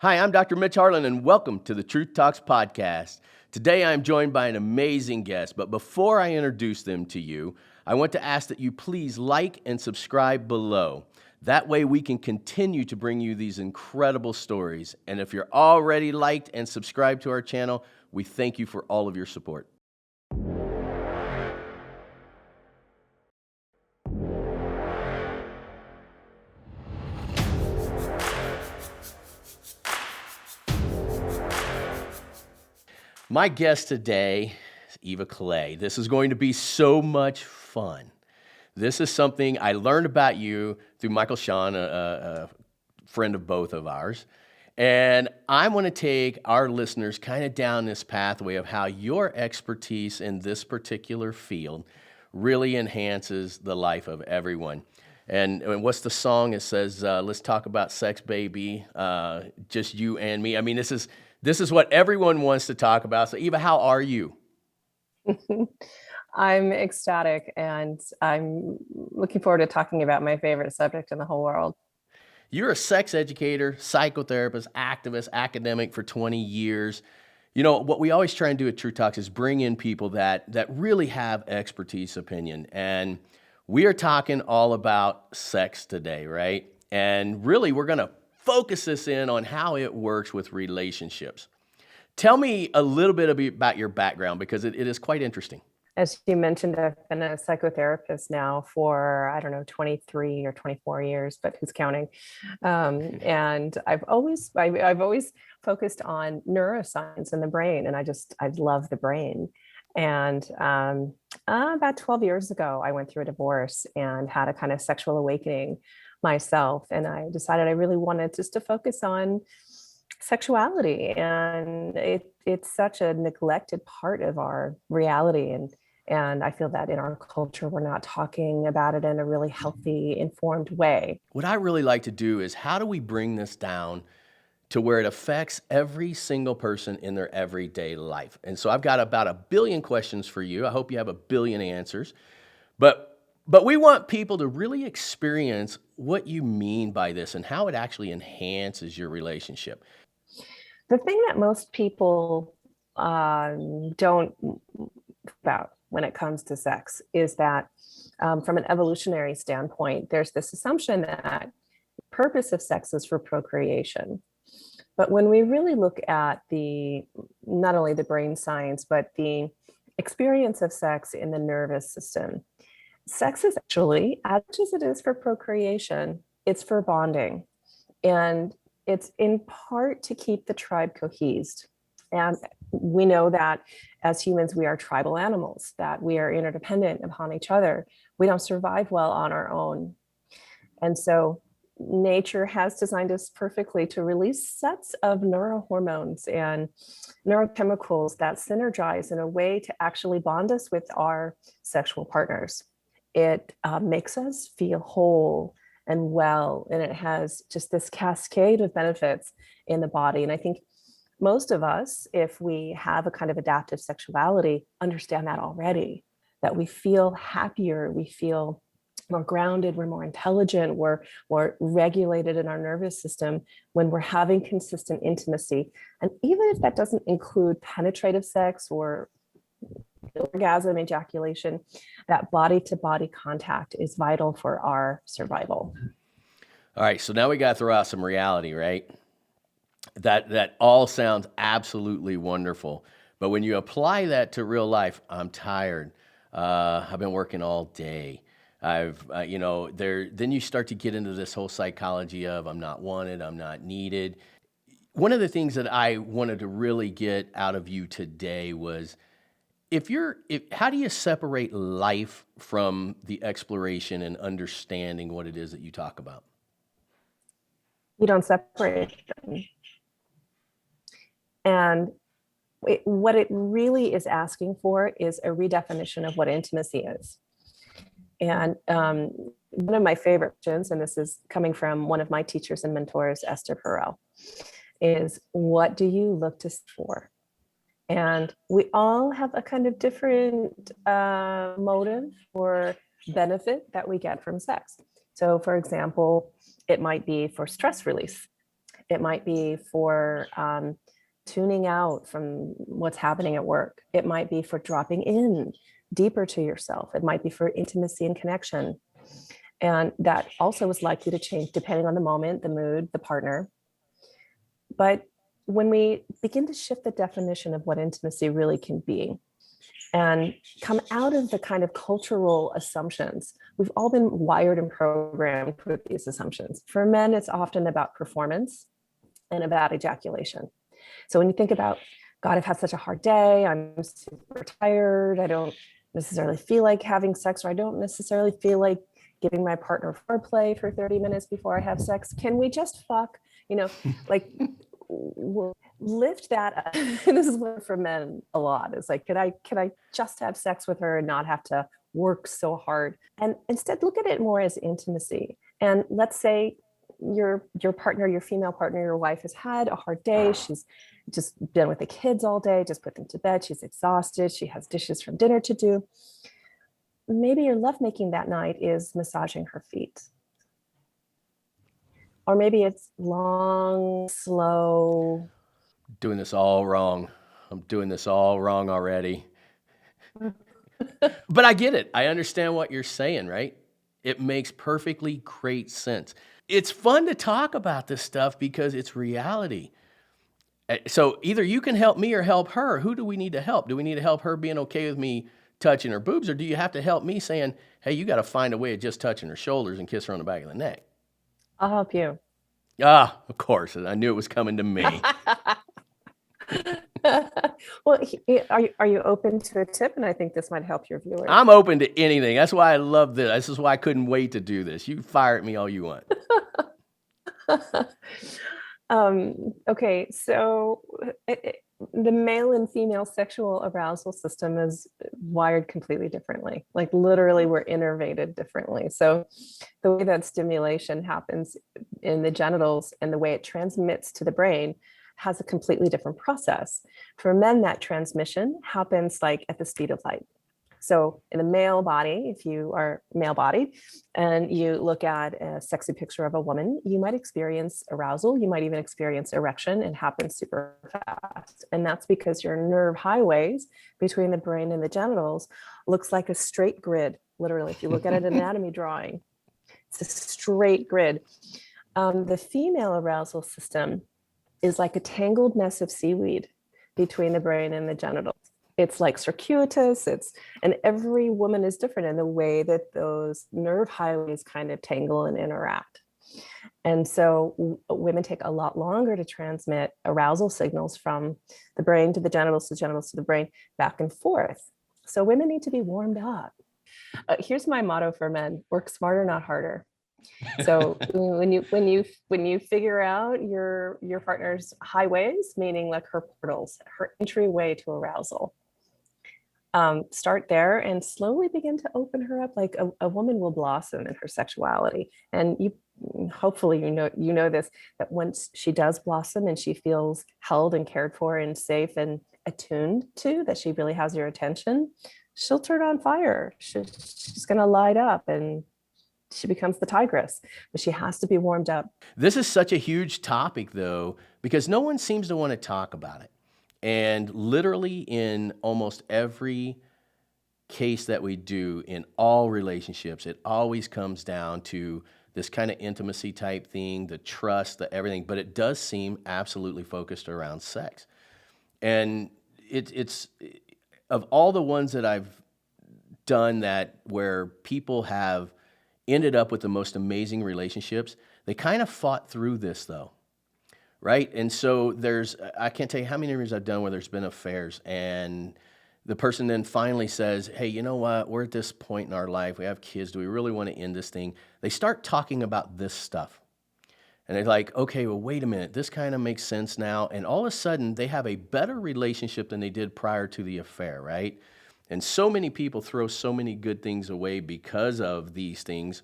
Hi, I'm Dr. Mitch and welcome to the Truth Talks podcast. Today I'm joined by an amazing guest, but before I introduce them to you, I want to ask that you please like and subscribe below. That way we can continue to bring you these incredible stories. And if you're already liked and subscribed to our channel, we thank you for all of your support. My guest today is Eva Clay. This is going to be so much fun. This is something I learned about you through Michael Sean, a friend of both of ours. And I want to take our listeners kind of down this pathway of how your expertise in this particular field really enhances the life of everyone. And what's the song? It says, let's talk about sex, baby, just you and me. I mean, this is what everyone wants to talk about. So Eva, how are you? I'm ecstatic, and I'm looking forward to talking about my favorite subject in the whole world. You're a sex educator, psychotherapist, activist, academic for 20 years. You know, what we always try and do at True Talks is bring in people that really have expertise opinion. And we are talking all about sex today, right? And really, we're going to focus this in on how it works with relationships. Tell me a little bit about your background, because it is quite interesting. As you mentioned, I've been a psychotherapist now for, 23 or 24 years, but who's counting? And I've always focused on neuroscience and the brain, and I love the brain. And about 12 years ago, I went through a divorce and had a kind of sexual awakening myself. And I decided I really wanted just to focus on sexuality. And it's such a neglected part of our reality. And I feel that in our culture, we're not talking about it in a really healthy, informed way. What I really like to do is, how do we bring this down to where it affects every single person in their everyday life? And so I've got about 1 billion questions for you. I hope you have 1 billion answers. But we want people to really experience what you mean by this and how it actually enhances your relationship. The thing that most people don't about when it comes to sex is that from an evolutionary standpoint, there's this assumption that the purpose of sex is for procreation. But when we really look at not only the brain science, but the experience of sex in the nervous system, sex is actually, as much as it is for procreation, it's for bonding. And it's in part to keep the tribe cohesed. And we know that as humans, we are tribal animals, that we are interdependent upon each other. We don't survive well on our own. And so nature has designed us perfectly to release sets of neurohormones and neurochemicals that synergize in a way to actually bond us with our sexual partners. It makes us feel whole and well, and it has just this cascade of benefits in the body. And I think most of us, if we have a kind of adaptive sexuality, understand that already, that we feel happier, we feel more grounded, we're more intelligent, we're more regulated in our nervous system when we're having consistent intimacy. And even if that doesn't include penetrative sex or orgasm, ejaculation, that body-to-body contact is vital for our survival. All right, so now we got to throw out some reality, right? That all sounds absolutely wonderful, but when you apply that to real life, I'm tired. I've been working all day. Then you start to get into this whole psychology of I'm not wanted, I'm not needed. One of the things that I wanted to really get out of you today was, how do you separate life from the exploration and understanding what it is that you talk about? You don't separate them. And what it really is asking for is a redefinition of what intimacy is. And one of my favorite questions, and this is coming from one of my teachers and mentors, Esther Perel, is, what do you look to for? And we all have a kind of different motive or benefit that we get from sex. So for example, it might be for stress release. It might be for tuning out from what's happening at work. It might be for dropping in deeper to yourself. It might be for intimacy and connection. And that also is likely to change depending on the moment, the mood, the partner. But when we begin to shift the definition of what intimacy really can be and come out of the kind of cultural assumptions, we've all been wired and programmed with these assumptions. For men, it's often about performance and about ejaculation. So when you think about, God, I've had such a hard day, I'm super tired, I don't necessarily feel like having sex, or I don't necessarily feel like giving my partner foreplay for 30 minutes before I have sex. Can we just fuck? You know, like we'll lift that up. And this is what for men a lot. It's like, can I just have sex with her and not have to work so hard? And instead look at it more as intimacy. And let's say your partner, your female partner, your wife has had a hard day. She's just been with the kids all day, just put them to bed. She's exhausted. She has dishes from dinner to do. Maybe your lovemaking that night is massaging her feet. Or maybe it's long, slow. Doing this all wrong. I'm doing this all wrong already. But I get it. I understand what you're saying, right? It makes perfectly great sense. It's fun to talk about this stuff because it's reality. So either you can help me or help her. Who do we need to help? Do we need to help her being okay with me touching her boobs, or do you have to help me saying, hey, you got to find a way of just touching her shoulders and kiss her on the back of the neck? I'll help you. Ah, of course. I knew it was coming to me. Well, are you open to a tip? And I think this might help your viewers. I'm open to anything. That's why I love this. This is why I couldn't wait to do this. You fire at me all you want. Okay, so the male and female sexual arousal system is wired completely differently. Like literally we're innervated differently. So the way that stimulation happens in the genitals and the way it transmits to the brain has a completely different process. For men, that transmission happens like at the speed of light. So in the male body, if you are male bodied and you look at a sexy picture of a woman, you might experience arousal. You might even experience erection. It happens super fast. And that's because your nerve highways between the brain and the genitals looks like a straight grid. Literally, if you look at an anatomy drawing, it's a straight grid. The female arousal system is like a tangled mess of seaweed between the brain and the genitals. It's like circuitous, and every woman is different in the way that those nerve highways kind of tangle and interact. And so women take a lot longer to transmit arousal signals from the brain to the genitals to the brain, back and forth. So women need to be warmed up. Here's my motto for men: work smarter, not harder. So when you figure out your partner's highways, meaning like her portals, her entryway to arousal, start there and slowly begin to open her up. Like a woman will blossom in her sexuality, and you hopefully you know this, that once she does blossom and she feels held and cared for and safe and attuned to, that she really has your attention, she'll turn on fire. She's going to light up and she becomes the tigress, but she has to be warmed up. This is such a huge topic, though, because no one seems to want to talk about it. And literally in almost every case that we do in all relationships, it always comes down to this kind of intimacy type thing, the trust, the everything, but it does seem absolutely focused around sex. And it's of all the ones that I've done that where people have ended up with the most amazing relationships, they kind of fought through this though, right? And so I can't tell you how many interviews I've done where there's been affairs and the person then finally says, hey, you know what? We're at this point in our life. We have kids. Do we really want to end this thing? They start talking about this stuff. And they're like, okay, well, wait a minute. This kind of makes sense now. And all of a sudden, they have a better relationship than they did prior to the affair, right? And so many people throw so many good things away because of these things,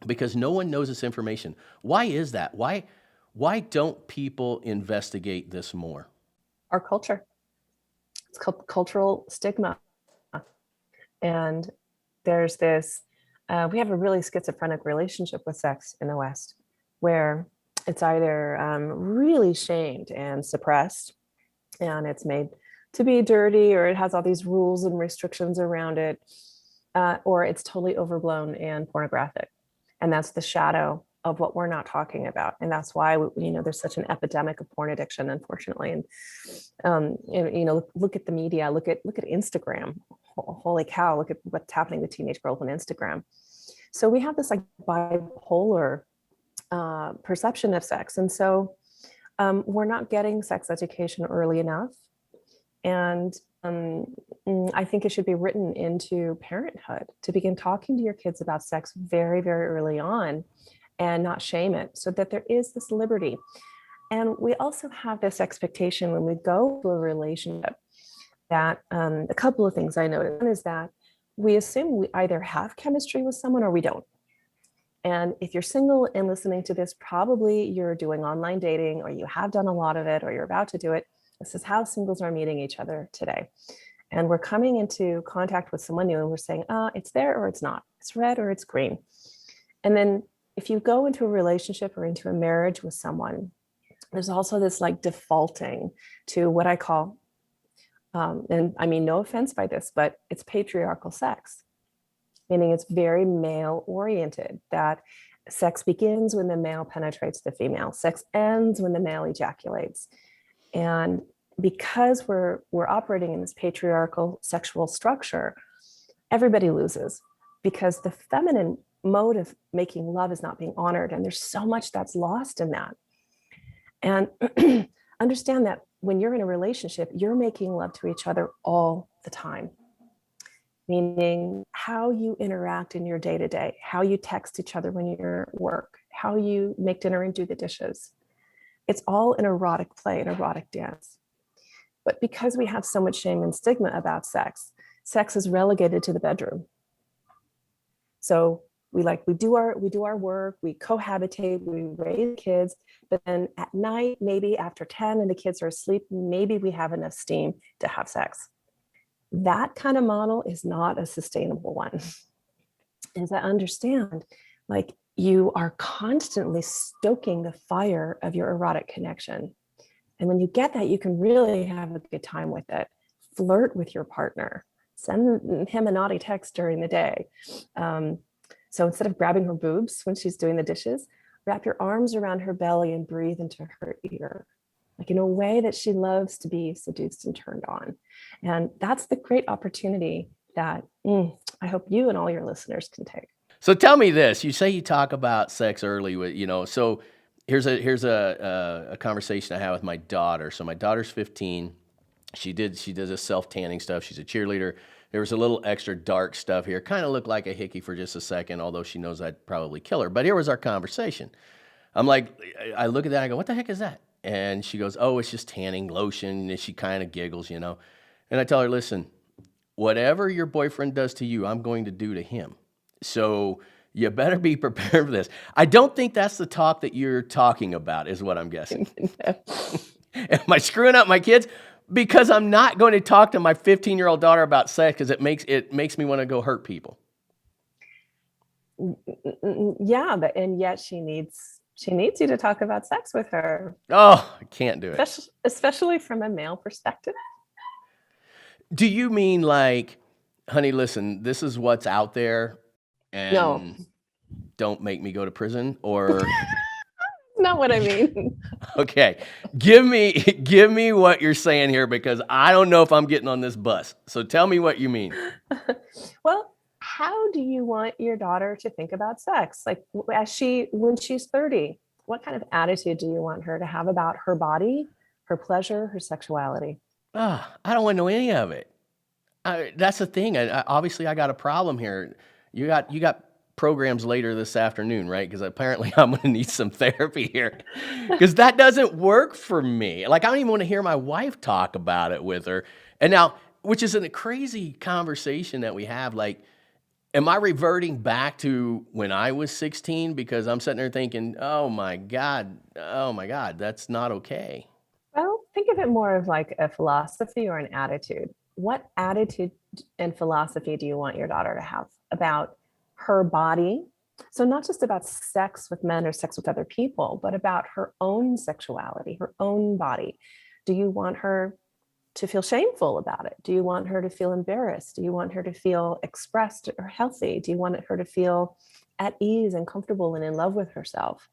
because no one knows this information. Why is that? Why don't people investigate this more? Our culture. It's called cultural stigma. And there's this, we have a really schizophrenic relationship with sex in the West, where it's either really shamed and suppressed, and it's made to be dirty, or it has all these rules and restrictions around it, or it's totally overblown and pornographic. And that's the shadow of what we're not talking about. And that's why, there's such an epidemic of porn addiction, unfortunately. And look at the media, look at Instagram. Holy cow, look at what's happening with teenage girls on Instagram. So we have this like bipolar perception of sex. And so we're not getting sex education early enough. And I think it should be written into parenthood to begin talking to your kids about sex very, very early on and not shame it, so that there is this liberty. And we also have this expectation when we go to a relationship that a couple of things I noticed. One is that we assume we either have chemistry with someone or we don't. And if you're single and listening to this, probably you're doing online dating, or you have done a lot of it, or you're about to do it. This is how singles are meeting each other today. And we're coming into contact with someone new and we're saying, it's there or it's not. It's red or it's green. And then if you go into a relationship or into a marriage with someone, there's also this like defaulting to what I call, and I mean, no offense by this, but it's patriarchal sex, meaning it's very male oriented, that sex begins when the male penetrates the female, sex ends when the male ejaculates. And because we're operating in this patriarchal sexual structure, everybody loses, because the feminine mode of making love is not being honored. And there's so much that's lost in that. And understand that when you're in a relationship, you're making love to each other all the time. Meaning how you interact in your day-to-day, how you text each other when you're at work, how you make dinner and do the dishes. It's all an erotic play, an erotic dance. But because we have so much shame and stigma about sex, sex is relegated to the bedroom. So we do our work, we cohabitate, we raise kids, but then at night, maybe after 10 and the kids are asleep, maybe we have enough steam to have sex. That kind of model is not a sustainable one. And to understand, like, you are constantly stoking the fire of your erotic connection. And when you get that, you can really have a good time with it. Flirt with your partner. Send him a naughty text during the day. So instead of grabbing her boobs when she's doing the dishes, wrap your arms around her belly and breathe into her ear, like in a way that she loves to be seduced and turned on. And that's the great opportunity that I hope you and all your listeners can take. So tell me this, you say you talk about sex early with, so here's a conversation I had with my daughter. So my daughter's 15. She does this self-tanning stuff. She's a cheerleader. There was a little extra dark stuff here. Kind of looked like a hickey for just a second, although she knows I'd probably kill her. But here was our conversation. I'm like, I look at that, I go, what the heck is that? And she goes, oh, it's just tanning lotion. And she kind of giggles, And I tell her, listen, whatever your boyfriend does to you, I'm going to do to him. So you better be prepared for this. I don't think that's the talk that you're talking about, is what I'm guessing. Am I screwing up my kids? Because I'm not going to talk to my 15-year-old daughter about sex, because it makes me want to go hurt people. Yeah, and yet she needs you to talk about sex with her. Oh, I can't do it. Especially from a male perspective. Do you mean like, honey, listen, this is what's out there, and no, don't make me go to prison? Or not what I mean. Okay, give me what you're saying here, because I don't know if I'm getting on this bus. So tell me what you mean. Well, how do you want your daughter to think about sex? Like, when she's 30, what kind of attitude do you want her to have about her body, her pleasure, her sexuality? I don't want to know any of it. That's the thing. Obviously, I got a problem here. You got programs later this afternoon, right? Because apparently I'm going to need some therapy here, because that doesn't work for me. Like, I don't even want to hear my wife talk about it with her. And now, which is a crazy conversation that we have. Like, am I reverting back to when I was 16? Because I'm sitting there thinking, oh my God, that's not okay. Well, think of it more of like a philosophy or an attitude. What attitude and philosophy do you want your daughter to have about her body, So not just about sex with men or sex with other people, but about her own sexuality, her own body. Do you want her to feel shameful about it? Do you want her to feel embarrassed? Do you want her to feel expressed or healthy? Do you want her to feel at ease and comfortable and in love with herself?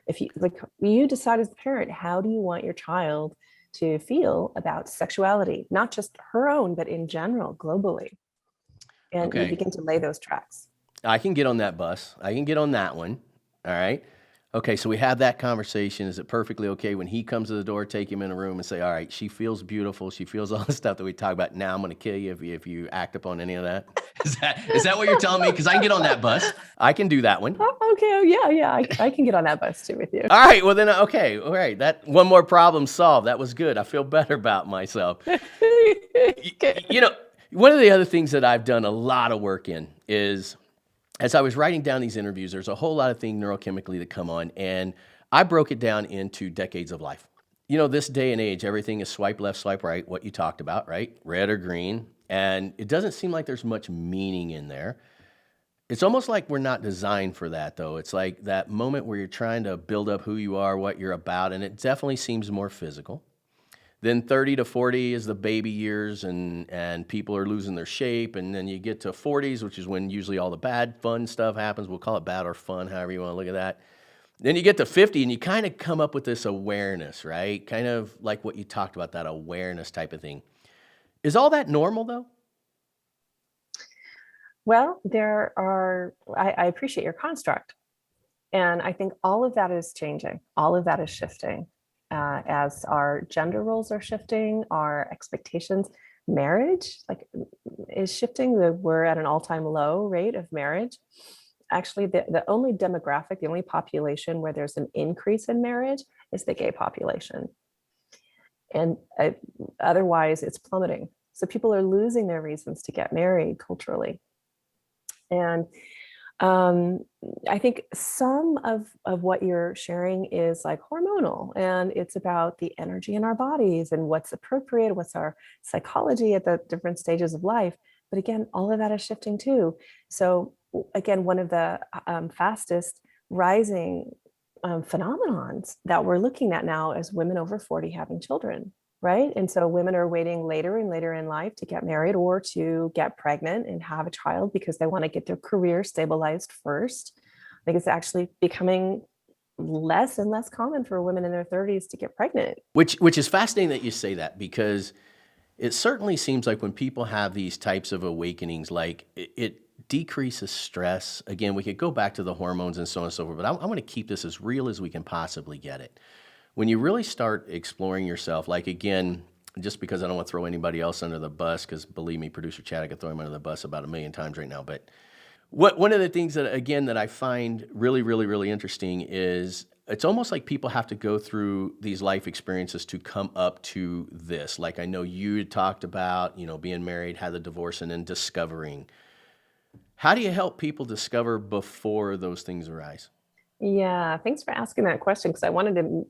If you like, you decide as the parent, how do you want your child to feel about sexuality, not just her own, but in general, globally? And you Okay. begin to lay those tracks. I can get on that bus. I can get on that one. All right. Okay, so we have that conversation. Is it perfectly okay when he comes to the door, take him in a room and say, all right, she feels beautiful. She feels all the stuff that we talk about. Now I'm going to kill you if you act upon any of that. Is that what you're telling me? Because I can get on that bus. I can do that one. Oh, okay. Oh, yeah. I can get on that bus too with you. All right. Well, then, okay. All right. That one more problem solved. That was good. I feel better about myself. You know, one of the other things that I've done a lot of work in is, as I was writing down these interviews, there's a whole lot of things neurochemically that come on, and I broke it down into decades of life. You know, this day and age, everything is swipe left, swipe right, what you talked about, right? Red or green. And it doesn't seem like there's much meaning in there. It's almost like we're not designed for that, though. It's like that moment where you're trying to build up who you are, what you're about, and it definitely seems more physical. Then 30 to 40 is the baby years, and people are losing their shape. And then you get to 40s, which is when usually all the bad, fun stuff happens. We'll call it bad or fun, however you want to look at that. Then you get to 50, and you kind of come up with this awareness, right? Kind of like what you talked about, that awareness type of thing. Is all that normal, though? Well, I appreciate your construct. And I think all of that is changing. All of that is shifting. As our gender roles are shifting, our expectations, marriage is shifting. We're at an all-time low rate of marriage. Actually, the only demographic, the only population where there's an increase in marriage is the gay population. And otherwise, it's plummeting. So people are losing their reasons to get married culturally. And I think some of what you're sharing is like hormonal, and it's about the energy in our bodies and what's appropriate, what's our psychology at the different stages of life. But again, all of that is shifting too. So again, one of the fastest rising phenomenons that we're looking at now is women over 40 having children. Right. And so women are waiting later and later in life to get married or to get pregnant and have a child because they want to get their career stabilized first. I think it's actually becoming less and less common for women in their 30s to get pregnant. Which is fascinating that you say that, because it certainly seems like when people have these types of awakenings, like it decreases stress. Again, we could go back to the hormones and so on and so forth, but I want to keep this as real as we can possibly get it. When you really start exploring yourself, like, again, just because I don't want to throw anybody else under the bus, because believe me, producer Chad, I could throw him under the bus about 1,000,000 times right now. But one of the things that, again, that I find really, really, really interesting is it's almost like people have to go through these life experiences to come up to this. Like, I know you talked about, being married, had the divorce, and then discovering. How do you help people discover before those things arise? Yeah, thanks for asking that question, because I wanted to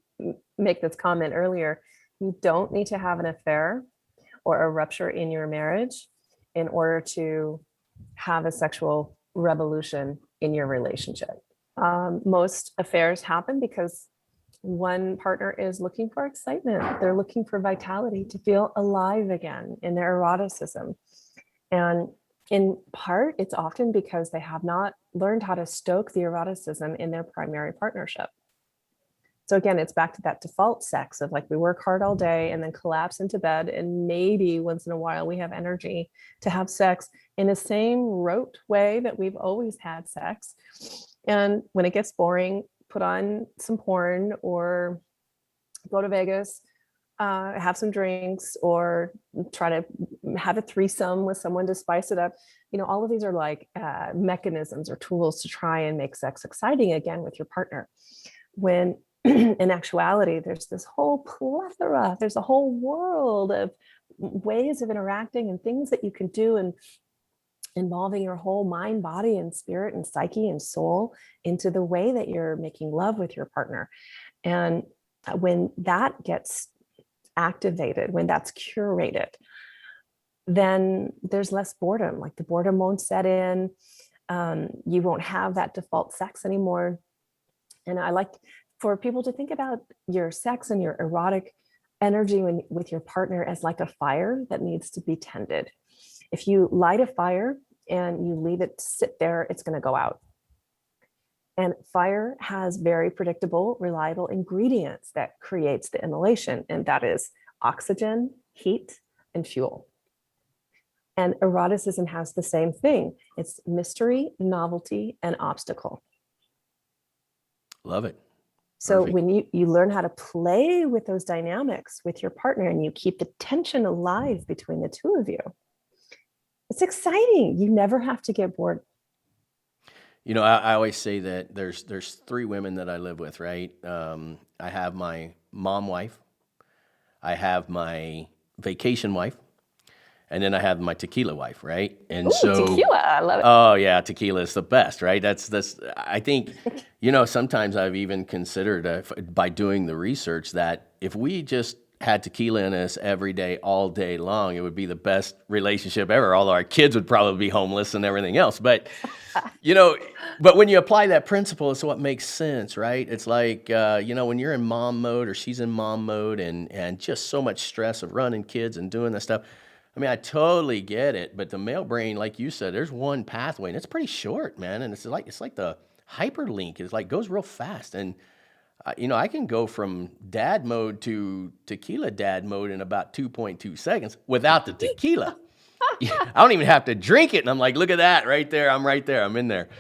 make this comment earlier. You don't need to have an affair or a rupture in your marriage in order to have a sexual revolution in your relationship. Most affairs happen because one partner is looking for excitement. They're looking for vitality, to feel alive again in their eroticism. And in part, it's often because they have not learned how to stoke the eroticism in their primary partnership. So again, it's back to that default sex of like, we work hard all day and then collapse into bed, and maybe once in a while we have energy to have sex in the same rote way that we've always had sex. And when it gets boring, put on some porn or go to Vegas, have some drinks, or try to have a threesome with someone to spice it up. All of these are like mechanisms or tools to try and make sex exciting again with your partner. When in actuality, there's this whole plethora, there's a whole world of ways of interacting and things that you can do, and involving your whole mind, body, and spirit, and psyche and soul into the way that you're making love with your partner. And when that gets activated, when that's curated, then there's less boredom. Like, the boredom won't set in. You won't have that default sex anymore. And I like for people to think about your sex and your erotic energy with your partner as like a fire that needs to be tended. If you light a fire and you leave it sit there, it's going to go out. And fire has very predictable, reliable ingredients that creates the immolation, and that is oxygen, heat, and fuel. And eroticism has the same thing. It's mystery, novelty, and obstacle. Love it. So Perfect. when you learn how to play with those dynamics with your partner and you keep the tension alive between the two of you, it's exciting. You never have to get bored. You know, I always say that there's 3 women that I live with, right? I have my mom wife, I have my vacation wife, and then I have my tequila wife, right? And Ooh, so tequila, I love it. Oh yeah, tequila is the best, right? That's I think, you know, sometimes I've even considered by doing the research that if we just had tequila in us every day, all day long, it would be the best relationship ever. Although our kids would probably be homeless and everything else, but you know, but when you apply that principle, it's what makes sense, right? It's like, you know, when you're in mom mode or she's in mom mode and just so much stress of running kids and doing this stuff. I mean, I totally get it, but the male brain, like you said, there's one pathway and it's pretty short, man. And it's like the hyperlink is like goes real fast. And, you know, I can go from dad mode to tequila dad mode in about 2.2 seconds without the tequila. I don't even have to drink it. And I'm like, look at that right there. I'm right there. I'm in there.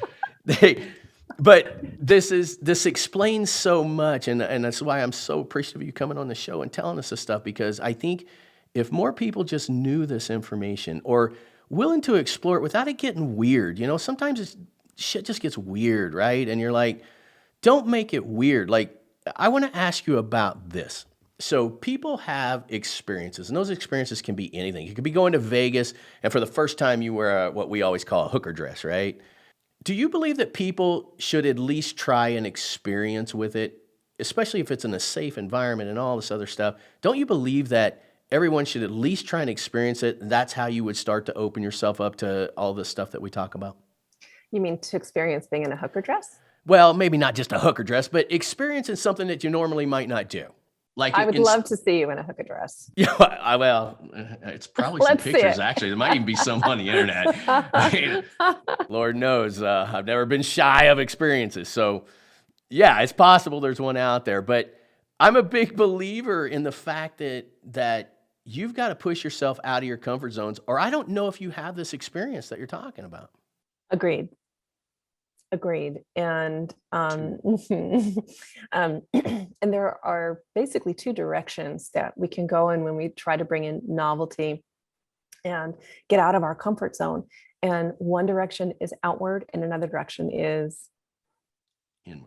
But this explains so much. And that's why I'm so appreciative of you coming on the show and telling us this stuff, because I think if more people just knew this information or willing to explore it without it getting weird, you know, sometimes shit just gets weird, right? And you're like, don't make it weird. Like, I want to ask you about this. So people have experiences, and those experiences can be anything. You could be going to Vegas, and for the first time you wear what we always call a hooker dress, right? Do you believe that people should at least try an experience with it, especially if it's in a safe environment and all this other stuff? Don't you believe that everyone should at least try and experience it? That's how you would start to open yourself up to all this stuff that we talk about. You mean to experience being in a hooker dress? Well, maybe not just a hooker dress, but experiencing something that you normally might not do. Like I would love to see you in a hooker dress. Yeah, well, it's probably some pictures actually. There might even be some on the internet. I mean, Lord knows, I've never been shy of experiences. So, yeah, it's possible there's one out there. But I'm a big believer in the fact that you've got to push yourself out of your comfort zones, or I don't know if you have this experience that you're talking about. Agreed. And and there are basically 2 directions that we can go in when we try to bring in novelty and get out of our comfort zone. And one direction is outward and another direction is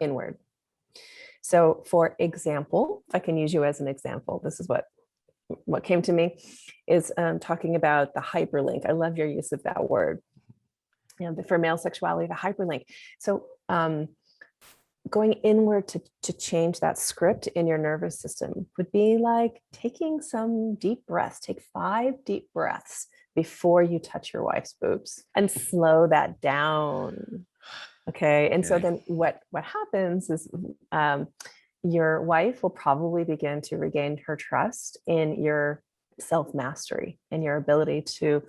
inward. So for example, if I can use you as an example, this is what came to me is talking about the hyperlink. I love your use of that word. And for male sexuality, the hyperlink. So going inward to change that script in your nervous system would be like taking some deep breaths. Take 5 deep breaths before you touch your wife's boobs and slow that down. Okay. And so then what happens is your wife will probably begin to regain her trust in your self-mastery and your ability to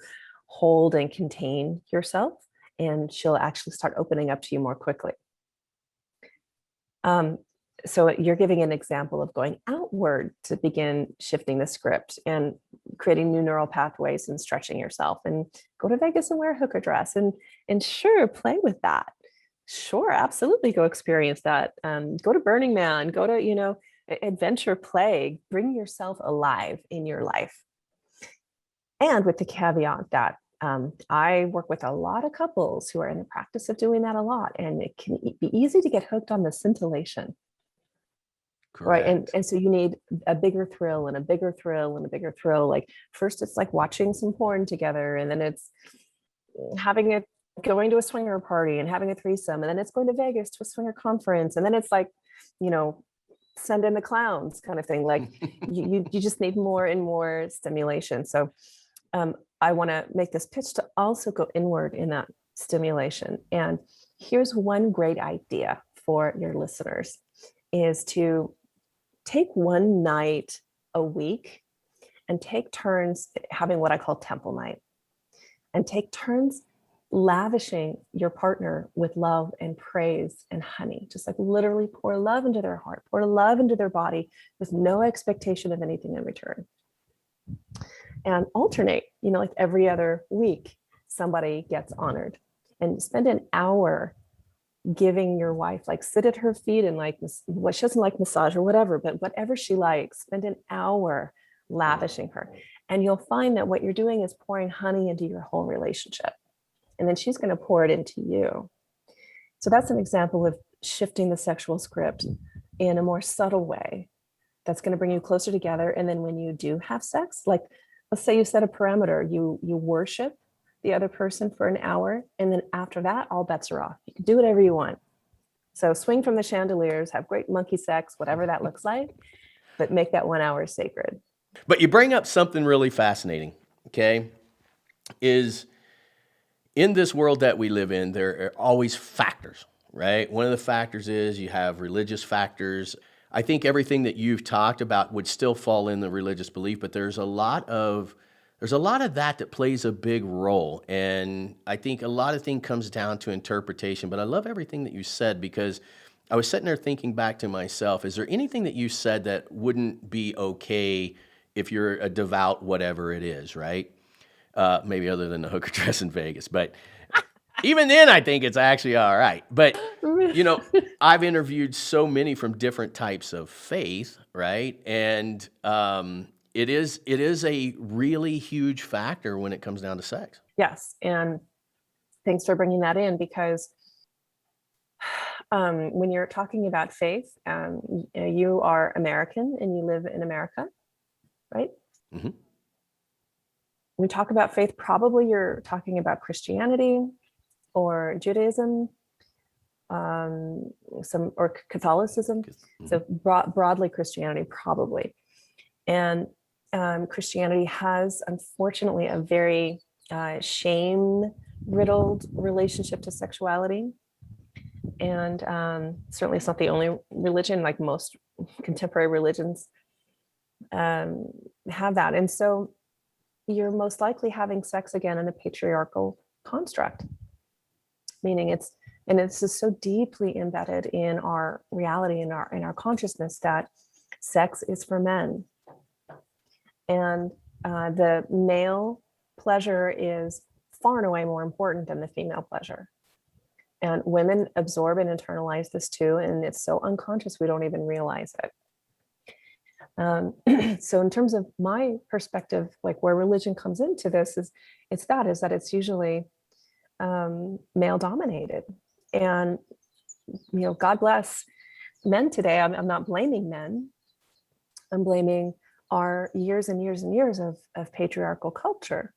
hold and contain yourself. And she'll actually start opening up to you more quickly. So you're giving an example of going outward to begin shifting the script and creating new neural pathways and stretching yourself, and go to Vegas and wear a hooker dress and sure, play with that. Sure, absolutely go experience that. Go to Burning Man, go to, you know, adventure, play, bring yourself alive in your life. And with the caveat that I work with a lot of couples who are in the practice of doing that a lot, and it can be easy to get hooked on the scintillation. Correct. Right. And so you need a bigger thrill and a bigger thrill and a bigger thrill. Like first it's like watching some porn together, and then it's going to a swinger party and having a threesome, and then it's going to Vegas to a swinger conference, and then it's like, you know, send in the clowns kind of thing. Like you just need more and more stimulation. So I want to make this pitch to also go inward in that stimulation. And here's one great idea for your listeners is to take one night a week and take turns having what I call temple night, and take turns lavishing your partner with love and praise and honey. Just like literally pour love into their heart, pour love into their body with no expectation of anything in return. And alternate, like every other week, somebody gets honored, and spend an hour giving your wife, like sit at her feet and like what she doesn't like massage or whatever, but whatever she likes, spend an hour lavishing her. And you'll find that what you're doing is pouring honey into your whole relationship. And then she's going to pour it into you. So that's an example of shifting the sexual script in a more subtle way that's going to bring you closer together. And then when you do have sex, like let's say you set a parameter, you worship the other person for an hour, and then after that, all bets are off. You can do whatever you want. So swing from the chandeliers, have great monkey sex, whatever that looks like, but make that 1 hour sacred. But you bring up something really fascinating, okay? Is in this world that we live in, there are always factors, right? One of the factors is you have religious factors. I think everything that you've talked about would still fall in the religious belief, but there's a lot of that plays a big role. And I think a lot of things comes down to interpretation, but I love everything that you said, because I was sitting there thinking back to myself, is there anything that you said that wouldn't be okay if you're a devout whatever it is, right? Maybe other than the hooker dress in Vegas, but even then I think it's actually all right. But, I've interviewed so many from different types of faith, right? And it is a really huge factor when it comes down to sex. Yes. And thanks for bringing that in, because when you're talking about faith, you are American and you live in America, right? Mm-hmm. When we talk about faith, probably you're talking about Christianity or Judaism, or Catholicism. Mm-hmm. So broadly Christianity, probably. And Christianity has, unfortunately, a very shame-riddled relationship to sexuality. And certainly it's not the only religion, like most contemporary religions have that. And so you're most likely having sex again in a patriarchal construct, meaning this is so deeply embedded in our reality, in our consciousness, that sex is for men. And the male pleasure is far and away more important than the female pleasure. And women absorb and internalize this too, and it's so unconscious we don't even realize it. So in terms of my perspective, like where religion comes into this is that it's usually male dominated. And, God bless men today. I'm not blaming men. I'm blaming our years and years and years of patriarchal culture.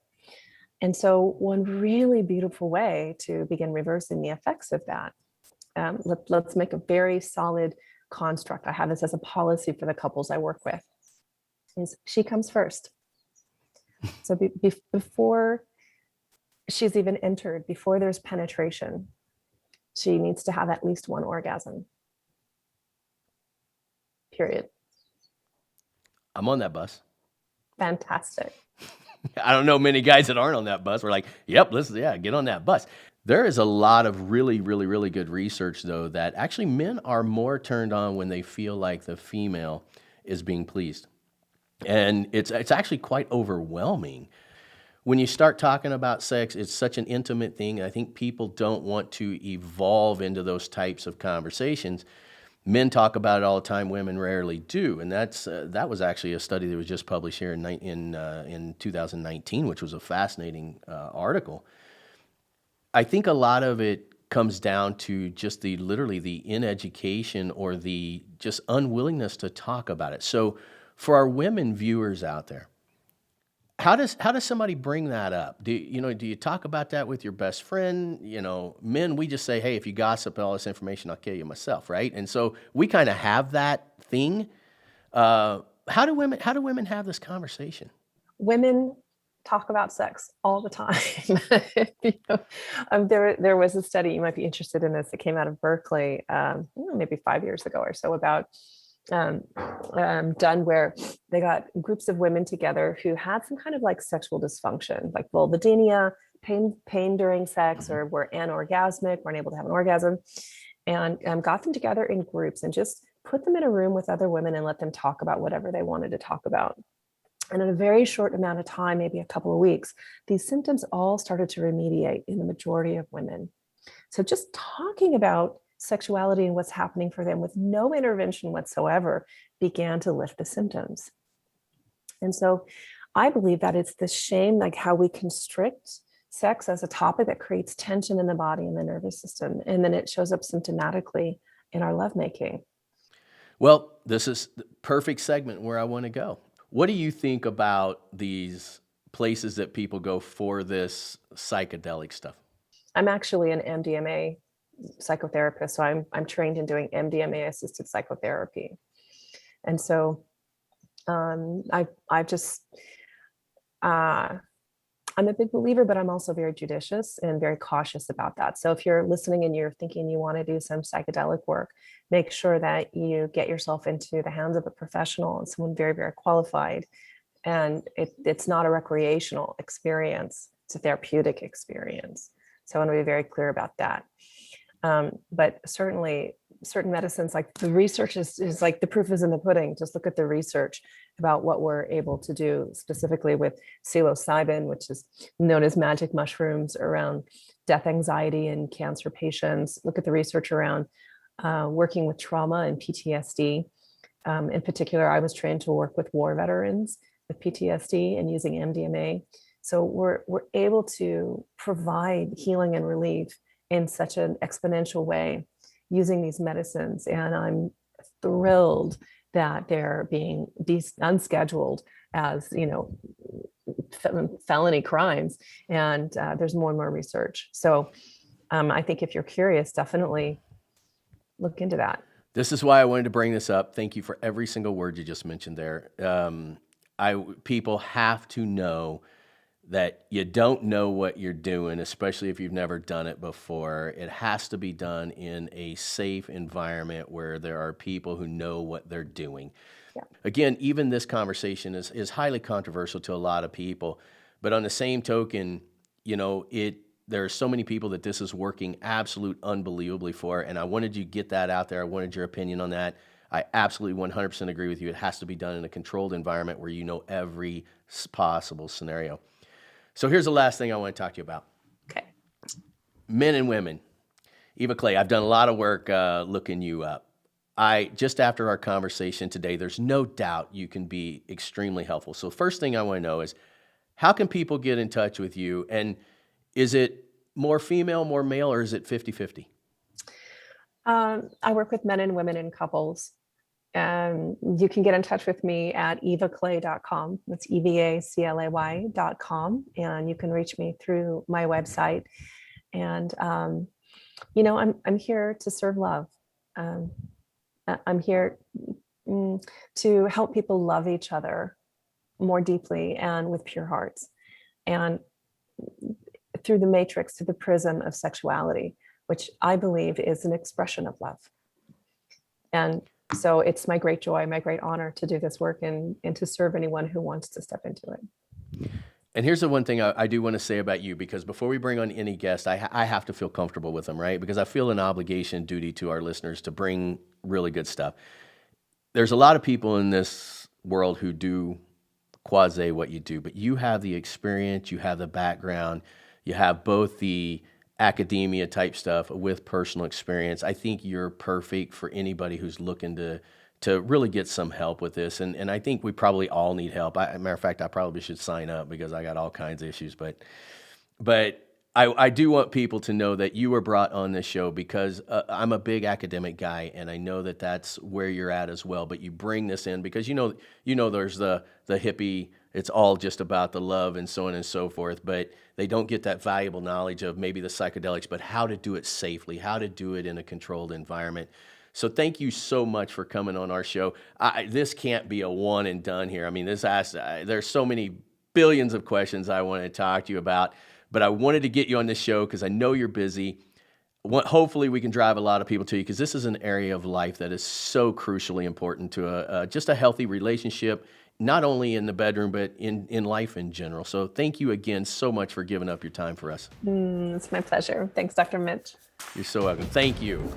And so one really beautiful way to begin reversing the effects of that, let's make a very solid construct. I have this as a policy for the couples I work with, is she comes first. So before she's even entered, before there's penetration, she needs to have at least one orgasm. Period. I'm on that bus. Fantastic. I don't know many guys that aren't on that bus. We're like, yep, get on that bus. There is a lot of really, really, really good research, though, that actually men are more turned on when they feel like the female is being pleased. And it's actually quite overwhelming. When you start talking about sex, it's such an intimate thing. I think people don't want to evolve into those types of conversations. Men talk about it all the time, women rarely do. And that was actually a study that was just published here in 2019, which was a fascinating article. I think a lot of it comes down to just literally the ineducation or the just unwillingness to talk about it. So for our women viewers out there, how does somebody bring that up? Do you talk about that with your best friend? Men, we just say, hey, if you gossip all this information, I'll kill you myself, right? And so we kind of have that thing. How do women have this conversation? Women talk about sex all the time. You know, there was a study, you might be interested in this, that came out of Berkeley, maybe 5 years ago or so, about done where they got groups of women together who had some kind of like sexual dysfunction, like vulvodynia, pain during sex, or were anorgasmic, weren't able to have an orgasm, and got them together in groups and just put them in a room with other women and let them talk about whatever they wanted to talk about. And in a very short amount of time, maybe a couple of weeks, these symptoms all started to remediate in the majority of women. So just talking about sexuality and what's happening for them with no intervention whatsoever began to lift the symptoms. And so I believe that it's the shame, like how we constrict sex as a topic, that creates tension in the body and the nervous system. And then it shows up symptomatically in our lovemaking. Well, this is the perfect segment where I want to go. What do you think about these places that people go for this psychedelic stuff? I'm actually an MDMA psychotherapist, so I'm trained in doing MDMA assisted psychotherapy. And so I just I'm a big believer, but I'm also very judicious and very cautious about that. So if you're listening and you're thinking you want to do some psychedelic work, make sure that you get yourself into the hands of a professional and someone very, very qualified. And it's not a recreational experience, it's a therapeutic experience. So I want to be very clear about that. But certainly certain medicines, like the research is like the proof is in the pudding. Just look at the research about what we're able to do specifically with psilocybin, which is known as magic mushrooms, around death anxiety in cancer patients. Look at the research around working with trauma and PTSD. In particular, I was trained to work with war veterans with PTSD and using MDMA. So we're able to provide healing and relief in such an exponential way using these medicines. And I'm thrilled that they're being unscheduled as, felony crimes. And there's more and more research. So I think if you're curious, definitely look into that. This is why I wanted to bring this up. Thank you for every single word you just mentioned there. People have to know that you don't know what you're doing, especially if you've never done it before. It has to be done in a safe environment where there are people who know what they're doing. Yeah. Again, even this conversation is highly controversial to a lot of people, but on the same token, there are so many people that this is working absolute unbelievably for, and I wanted you to get that out there. I wanted your opinion on that. I absolutely 100% agree with you. It has to be done in a controlled environment where you know every possible scenario. So here's the last thing I want to talk to you about. Okay. Men and women. Eva Clay, I've done a lot of work looking you up. Just after our conversation today, there's no doubt you can be extremely helpful. So first thing I want to know is, how can people get in touch with you? And is it more female, more male, or is it 50-50? I work with men and women in couples. You can get in touch with me at evaclay.com. That's EVACLAY.com. And you can reach me through my website. And, I'm here to serve love. I'm here to help people love each other more deeply and with pure hearts. And through the matrix, through the prism of sexuality, which I believe is an expression of love. And so it's my great joy, my great honor to do this work and to serve anyone who wants to step into it. And here's the one thing I do want to say about you, because before we bring on any guest, I have to feel comfortable with them, right? Because I feel an obligation, duty to our listeners to bring really good stuff. There's a lot of people in this world who do quasi what you do, but you have the experience, you have the background, you have both the academia type stuff with personal experience. I think you're perfect for anybody who's looking to really get some help with this. And I think we probably all need help. Matter of fact, I probably should sign up because I got all kinds of issues. But I do want people to know that you were brought on this show because I'm a big academic guy, and I know that that's where you're at as well. But you bring this in because there's the hippie. It's all just about the love and so on and so forth, but they don't get that valuable knowledge of maybe the psychedelics, but how to do it safely, how to do it in a controlled environment. So thank you so much for coming on our show. This can't be a one and done here. I mean, there's so many billions of questions I wanted to talk to you about, but I wanted to get you on this show because I know you're busy. Hopefully we can drive a lot of people to you because this is an area of life that is so crucially important to just a healthy relationship, not only in the bedroom, but in life in general. So thank you again so much for giving up your time for us. It's my pleasure. Thanks, Dr. Mitch. You're so welcome. Thank you.